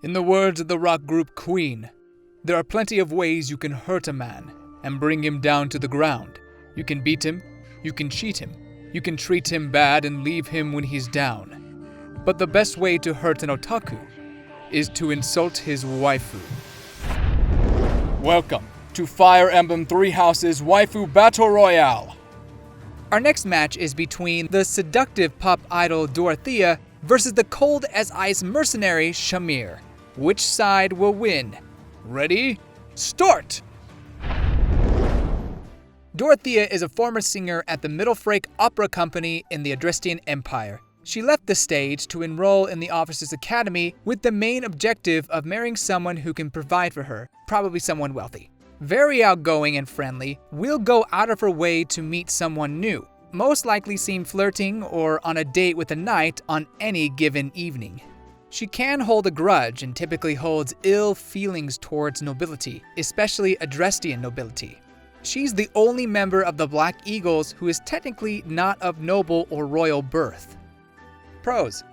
In the words of the rock group Queen, there are plenty of ways you can hurt a man and bring him down to the ground. You can beat him, you can cheat him, you can treat him bad and leave him when he's down. But the best way to hurt an otaku is to insult his waifu. Welcome to Fire Emblem 3 Houses Waifu Battle Royale. Our next match is between the seductive pop idol Dorothea versus the cold as ice mercenary Shamir. Which side will win? Ready? Start! Dorothea is a former singer at the Mittelfrank Opera Company in the Adrestian Empire. She left the stage to enroll in the Officers' Academy with the main objective of marrying someone who can provide for her, probably someone wealthy. Very outgoing and friendly, will go out of her way to meet someone new, most likely seen flirting or on a date with a knight on any given evening. She can hold a grudge and typically holds ill feelings towards nobility, especially Adrestian nobility. She's the only member of the Black Eagles who is technically not of noble or royal birth. Pros.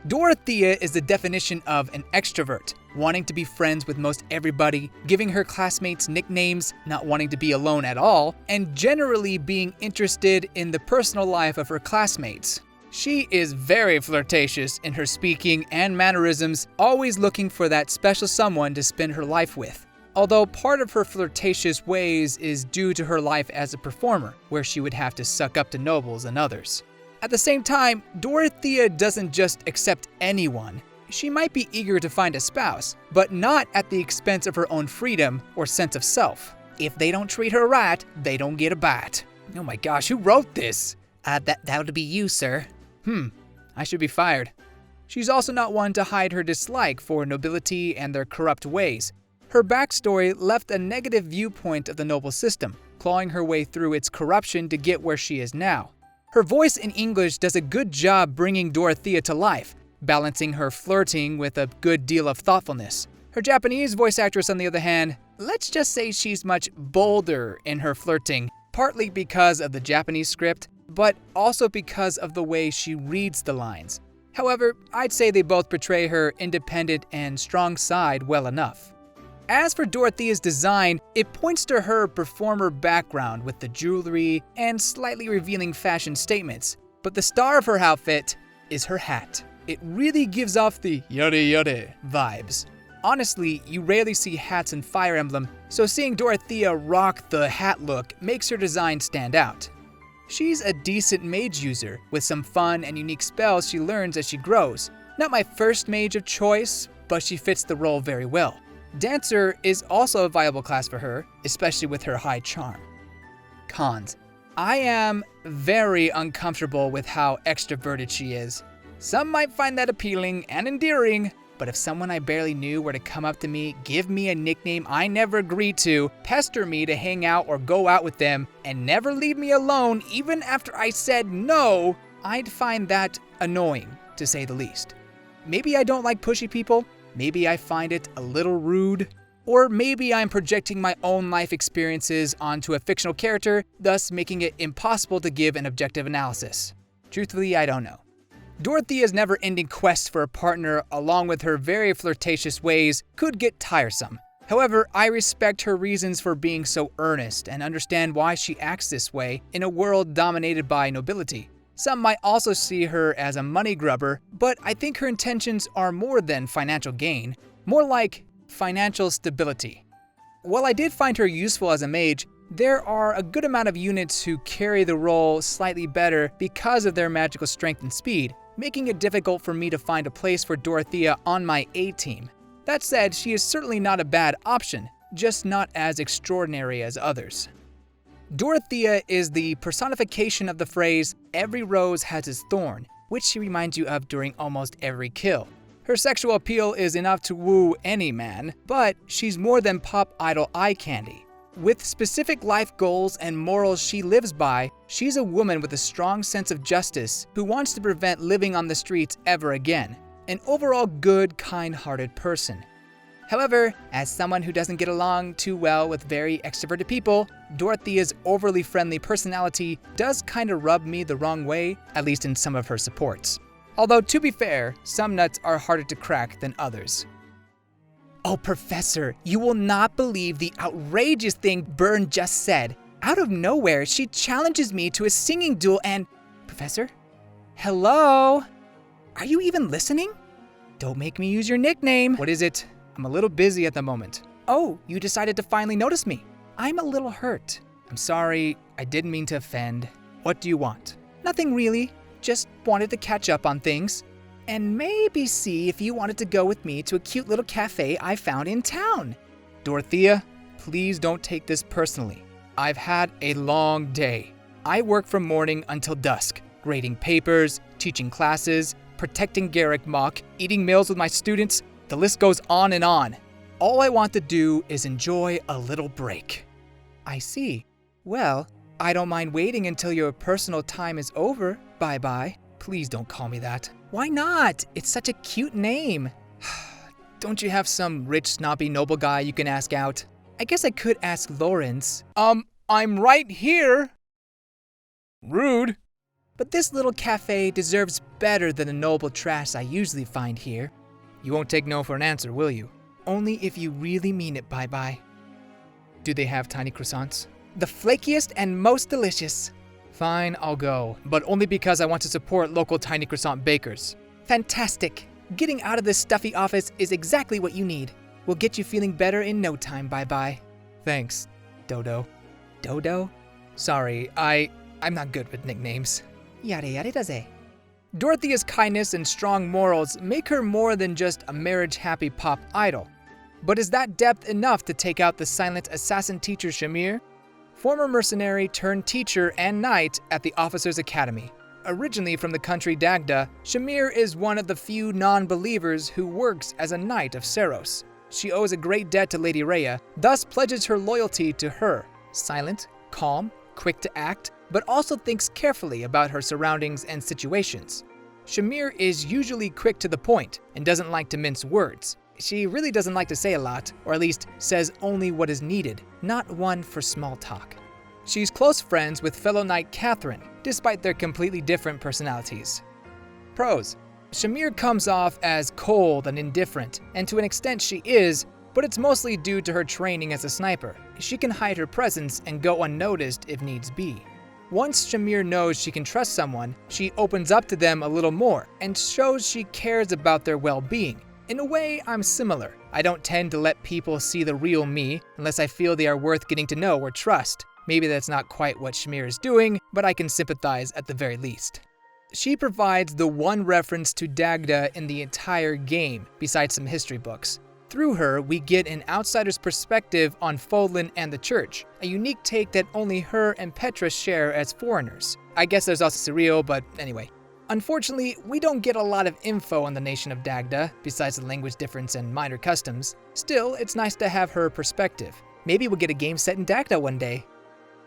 Dorothea is the definition of an extrovert, wanting to be friends with most everybody, giving her classmates nicknames, not wanting to be alone at all, and generally being interested in the personal life of her classmates. She is very flirtatious in her speaking and mannerisms, always looking for that special someone to spend her life with. Although part of her flirtatious ways is due to her life as a performer, where she would have to suck up to nobles and others. At the same time, Dorothea doesn't just accept anyone. She might be eager to find a spouse, but not at the expense of her own freedom or sense of self. If they don't treat her right, they don't get a bite. Oh my gosh, who wrote this? That would be you, sir. I should be fired. She's also not one to hide her dislike for nobility and their corrupt ways. Her backstory left a negative viewpoint of the noble system, clawing her way through its corruption to get where she is now. Her voice in English does a good job bringing Dorothea to life, balancing her flirting with a good deal of thoughtfulness. Her Japanese voice actress, on the other hand, let's just say she's much bolder in her flirting, partly because of the Japanese script, but also because of the way she reads the lines. However, I'd say they both portray her independent and strong side well enough. As for Dorothea's design, it points to her performer background with the jewelry and slightly revealing fashion statements. But the star of her outfit is her hat. It really gives off the yare yare vibes. Honestly, you rarely see hats in Fire Emblem, so seeing Dorothea rock the hat look makes her design stand out. She's a decent mage user, with some fun and unique spells she learns as she grows. Not my first mage of choice, but she fits the role very well. Dancer is also a viable class for her, especially with her high charm. Cons. I am very uncomfortable with how extroverted she is. Some might find that appealing and endearing, but if someone I barely knew were to come up to me, give me a nickname I never agreed to, pester me to hang out or go out with them, and never leave me alone even after I said no, I'd find that annoying, to say the least. Maybe I don't like pushy people. Maybe I find it a little rude, or maybe I'm projecting my own life experiences onto a fictional character, thus making it impossible to give an objective analysis. Truthfully, I don't know. Dorothea's never-ending quest for a partner, along with her very flirtatious ways, could get tiresome. However, I respect her reasons for being so earnest and understand why she acts this way in a world dominated by nobility. Some might also see her as a money grubber, but I think her intentions are more than financial gain, more like financial stability. While I did find her useful as a mage, there are a good amount of units who carry the role slightly better because of their magical strength and speed, making it difficult for me to find a place for Dorothea on my A team. That said, she is certainly not a bad option, just not as extraordinary as others. Dorothea is the personification of the phrase, "every rose has its thorn," which she reminds you of during almost every kill. Her sexual appeal is enough to woo any man, but she's more than pop idol eye candy. With specific life goals and morals she lives by, she's a woman with a strong sense of justice who wants to prevent living on the streets ever again. An overall good, kind-hearted person. However, as someone who doesn't get along too well with very extroverted people, Dorothea's overly friendly personality does kinda rub me the wrong way, at least in some of her supports. Although, to be fair, some nuts are harder to crack than others. Oh, Professor, you will not believe the outrageous thing Byrne just said. Out of nowhere, she challenges me to a singing duel and... Professor? Hello? Are you even listening? Don't make me use your nickname. What is it? I'm a little busy at the moment. Oh, you decided to finally notice me. I'm a little hurt. I'm sorry, I didn't mean to offend. What do you want? Nothing really. Just wanted to catch up on things. And maybe see if you wanted to go with me to a cute little cafe I found in town. Dorothea, please don't take this personally. I've had a long day. I work from morning until dusk, grading papers, teaching classes, protecting Garrick Mock, eating meals with my students. The list goes on and on. All I want to do is enjoy a little break. I see. Well, I don't mind waiting until your personal time is over. Bye-bye. Please don't call me that. Why not? It's such a cute name. Don't you have some rich, snobby, noble guy you can ask out? I guess I could ask Lawrence. I'm right here. Rude. But this little cafe deserves better than the noble trash I usually find here. You won't take no for an answer, will you? Only if you really mean it, bye-bye. Do they have tiny croissants? The flakiest and most delicious. Fine, I'll go, but only because I want to support local tiny croissant bakers. Fantastic. Getting out of this stuffy office is exactly what you need. We'll get you feeling better in no time, bye-bye. Thanks, Dodo. Dodo? Sorry, I'm not good with nicknames. Yare yare daze. Dorothea's kindness and strong morals make her more than just a marriage-happy pop idol. But is that depth enough to take out the silent assassin teacher Shamir? Former mercenary turned teacher and knight at the Officers' Academy. Originally from the country Dagda, Shamir is one of the few non-believers who works as a knight of Seros. She owes a great debt to Lady Rhea, thus pledges her loyalty to her. Silent, calm, quick to act, but also thinks carefully about her surroundings and situations. Shamir is usually quick to the point and doesn't like to mince words. She really doesn't like to say a lot, or at least says only what is needed, not one for small talk. She's close friends with fellow knight Catherine, despite their completely different personalities. Pros. Shamir comes off as cold and indifferent, and to an extent she is, but it's mostly due to her training as a sniper. She can hide her presence and go unnoticed if needs be. Once Shamir knows she can trust someone, she opens up to them a little more and shows she cares about their well-being. In a way, I'm similar. I don't tend to let people see the real me unless I feel they are worth getting to know or trust. Maybe that's not quite what Shamir is doing, but I can sympathize at the very least. She provides the one reference to Dagda in the entire game, besides some history books. Through her, we get an outsider's perspective on Fodlan and the church, a unique take that only her and Petra share as foreigners. I guess there's also Cyril, but anyway. Unfortunately, we don't get a lot of info on the nation of Dagda, besides the language difference and minor customs. Still, it's nice to have her perspective. Maybe we'll get a game set in Dagda one day.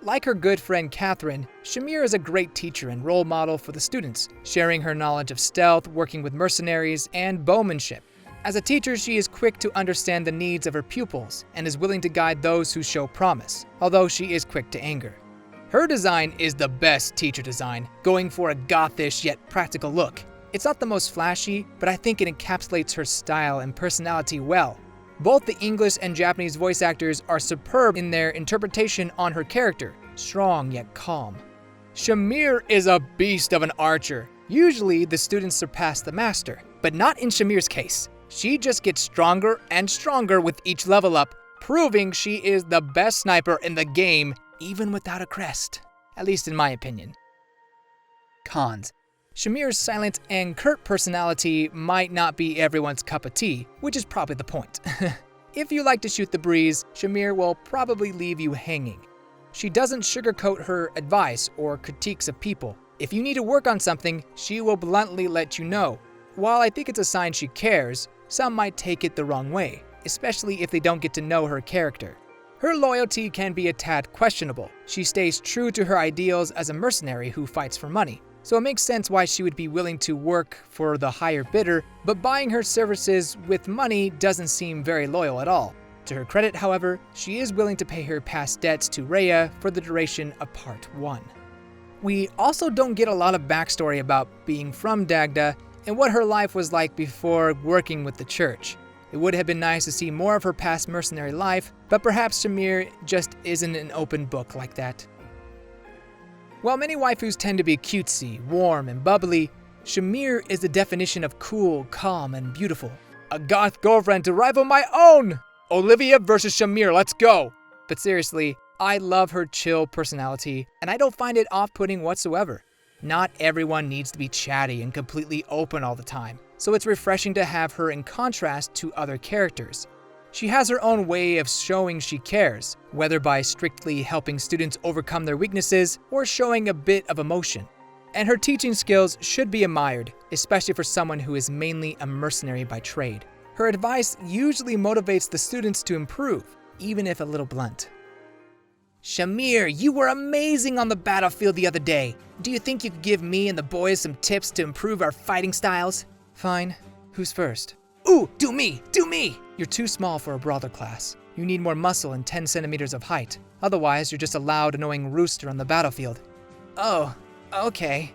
Like her good friend Catherine, Shamir is a great teacher and role model for the students, sharing her knowledge of stealth, working with mercenaries, and bowmanship. As a teacher, she is quick to understand the needs of her pupils and is willing to guide those who show promise, although she is quick to anger. Her design is the best teacher design, going for a gothish yet practical look. It's not the most flashy, but I think it encapsulates her style and personality well. Both the English and Japanese voice actors are superb in their interpretation on her character, strong yet calm. Shamir is a beast of an archer. Usually, the students surpass the master, but not in Shamir's case. She just gets stronger and stronger with each level up, proving she is the best sniper in the game, even without a crest. At least in my opinion. Cons. Shamir's silent and curt personality might not be everyone's cup of tea, which is probably the point. If you like to shoot the breeze, Shamir will probably leave you hanging. She doesn't sugarcoat her advice or critiques of people. If you need to work on something, she will bluntly let you know. While I think it's a sign she cares, some might take it the wrong way, especially if they don't get to know her character. Her loyalty can be a tad questionable. She stays true to her ideals as a mercenary who fights for money. So it makes sense why she would be willing to work for the higher bidder, but buying her services with money doesn't seem very loyal at all. To her credit, however, she is willing to pay her past debts to Rhea for the duration of Part 1. We also don't get a lot of backstory about being from Dagda and what her life was like before working with the church. It would have been nice to see more of her past mercenary life, but perhaps Shamir just isn't an open book like that. While many waifus tend to be cutesy, warm, and bubbly, Shamir is the definition of cool, calm, and beautiful. A goth girlfriend to rival my own! Olivia versus Shamir, let's go! But seriously, I love her chill personality, and I don't find it off-putting whatsoever. Not everyone needs to be chatty and completely open all the time, so it's refreshing to have her in contrast to other characters. She has her own way of showing she cares, whether by strictly helping students overcome their weaknesses or showing a bit of emotion. And her teaching skills should be admired, especially for someone who is mainly a mercenary by trade. Her advice usually motivates the students to improve, even if a little blunt. Shamir, you were amazing on the battlefield the other day. Do you think you could give me and the boys some tips to improve our fighting styles? Fine. Who's first? Ooh, do me! You're too small for a brawler class. You need more muscle and 10 centimeters of height. Otherwise, you're just a loud, annoying rooster on the battlefield. Oh, okay.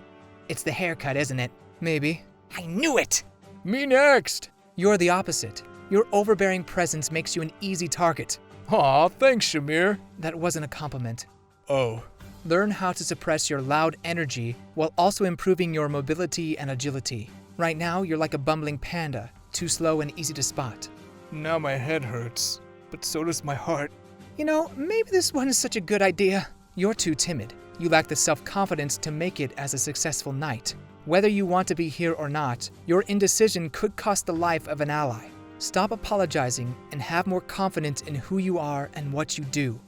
It's the haircut, isn't it? Maybe. I knew it! Me next! You're the opposite. Your overbearing presence makes you an easy target. Aw, thanks, Shamir. That wasn't a compliment. Oh. Learn how to suppress your loud energy while also improving your mobility and agility. Right now, you're like a bumbling panda, too slow and easy to spot. Now my head hurts, but so does my heart. You know, maybe this wasn't such a good idea. You're too timid. You lack the self-confidence to make it as a successful knight. Whether you want to be here or not, your indecision could cost the life of an ally. Stop apologizing and have more confidence in who you are and what you do.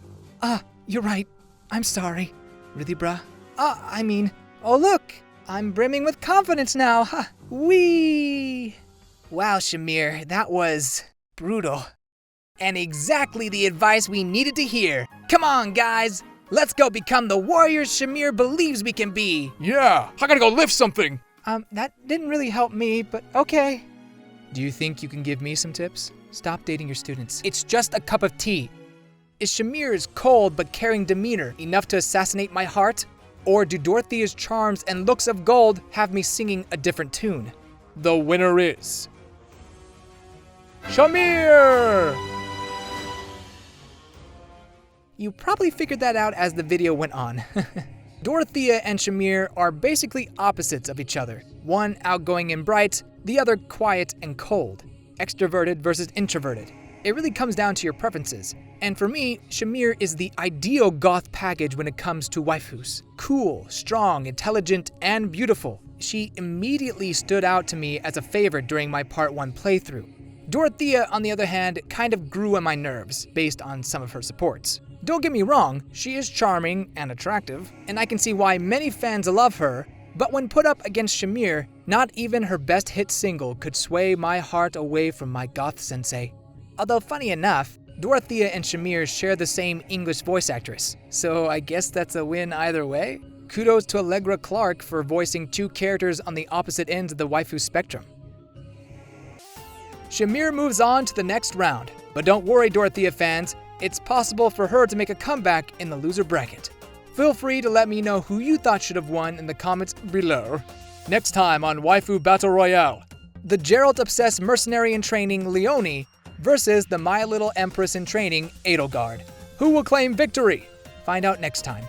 You're right. I'm sorry. Really, bruh? Oh look! I'm brimming with confidence now. Whee! Wow, Shamir, that was brutal. And exactly the advice we needed to hear. Come on, guys! Let's go become the warriors Shamir believes we can be. Yeah, I gotta go lift something. That didn't really help me, but okay. Do you think you can give me some tips? Stop dating your students. It's just a cup of tea. Is Shamir's cold but caring demeanor enough to assassinate my heart? Or do Dorothea's charms and looks of gold have me singing a different tune? The winner is Shamir! You probably figured that out as the video went on. Dorothea and Shamir are basically opposites of each other. One outgoing and bright, the other quiet and cold. Extroverted versus introverted. It really comes down to your preferences. And for me, Shamir is the ideal goth package when it comes to waifus. Cool, strong, intelligent, and beautiful. She immediately stood out to me as a favorite during my Part 1 playthrough. Dorothea, on the other hand, kind of grew on my nerves based on some of her supports. Don't get me wrong, she is charming and attractive, and I can see why many fans love her, but when put up against Shamir, not even her best hit single could sway my heart away from my goth sensei. Although funny enough, Dorothea and Shamir share the same English voice actress, so I guess that's a win either way. Kudos to Allegra Clark for voicing two characters on the opposite ends of the waifu spectrum. Shamir moves on to the next round, but don't worry, Dorothea fans, it's possible for her to make a comeback in the loser bracket. Feel free to let me know who you thought should have won in the comments below. Next time on Waifu Battle Royale, the Geralt-obsessed mercenary in training Leonie versus the My Little Empress in training Edelgard. Who will claim victory? Find out next time.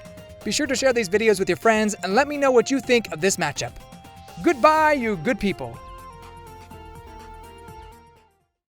Be sure to share these videos with your friends and let me know what you think of this matchup. Goodbye, you good people.